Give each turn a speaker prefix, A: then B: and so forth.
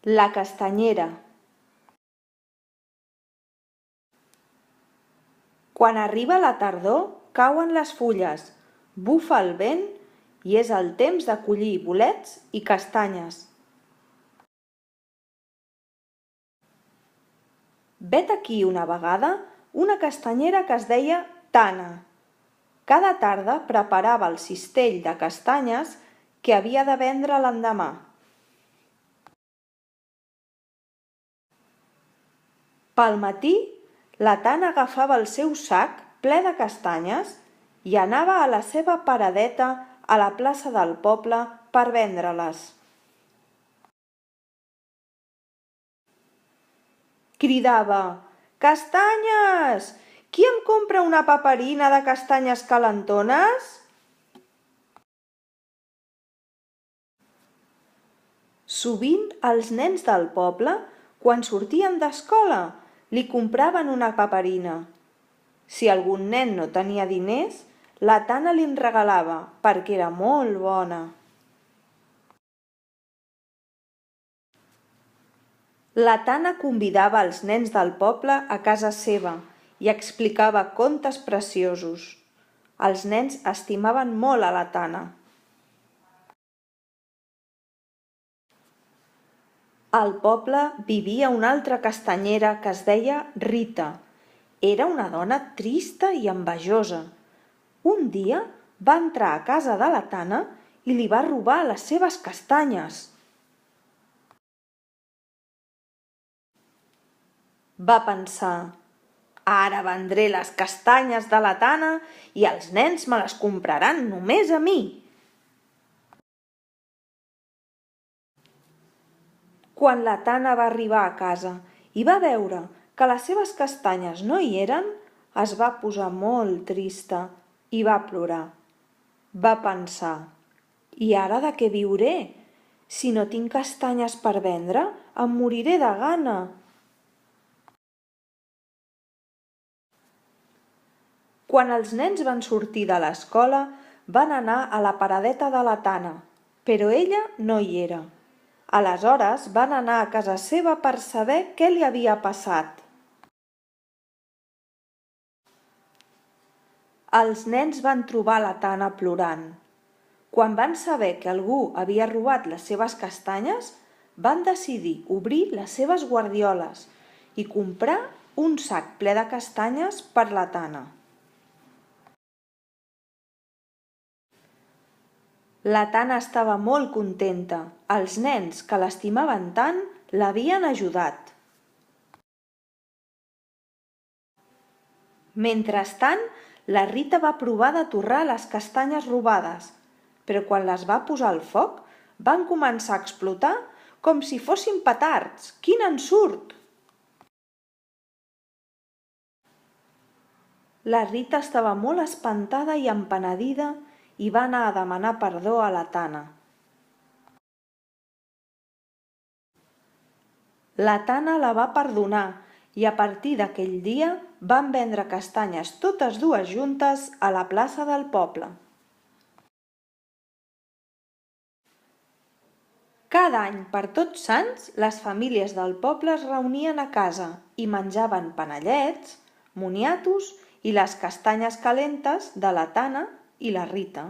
A: La castanyera. Quan arriba la tardor, cauen les fulles, bufa el vent i és el temps de collir bolets i castanyes. Vet aquí una vegada una castanyera que es deia Tana. Cada tarda preparava el cistell de castanyes que havia de vendre l'endemà. Pel matí, la Tana agafava el seu sac ple de castanyes i anava a la seva paradeta a la plaça del poble per vendre-les. Cridava: «Castanyes! Qui em compra una paperina de castanyes calentones?» Sovint els nens del poble, quan sortien d'escola, li compraven una paperina. Si algun nen no tenia diners, la Tana li'n regalava perquè era molt bona. La Tana convidava els nens del poble a casa seva i explicava contes preciosos. Els nens estimaven molt a la Tana. Al poble vivia una altra castanyera que es deia Rita. Era una dona trista i envejosa. Un dia va entrar a casa de la Tana i li va robar les seves castanyes. Va pensar: «Ara vendré les castanyes de la Tana i els nens me les compraran només a mi». Quan la Tana va arribar a casa i va veure que les seves castanyes no hi eren, es va posar molt trista i va plorar. Va pensar: «I ara de què viuré? Si no tinc castanyes per vendre, em moriré de gana». Quan els nens van sortir de l'escola, van anar a la paradeta de la Tana, però ella no hi era. Aleshores van anar a casa seva per saber què li havia passat. Els nens van trobar la Tana plorant. Quan van saber que algú havia robat les seves castanyes, van decidir obrir les seves guardioles i comprar un sac ple de castanyes per la Tana. La Tana estava molt contenta. Els nens, que l'estimaven tant, l'havien ajudat. Mentrestant, la Rita va provar de torrar les castanyes robades, però quan les va posar al foc, van començar a explotar com si fossin petards. Quin ensurt! La Rita estava molt espantada i empenedida i va anar a demanar perdó a la Tana. La Tana la va perdonar i a partir d'aquell dia van vendre castanyes totes dues juntes a la plaça del poble. Cada any, per Tots Sants, les famílies del poble es reunien a casa i menjaven panellets, moniatos i les castanyes calentes de la Tana i la Rita.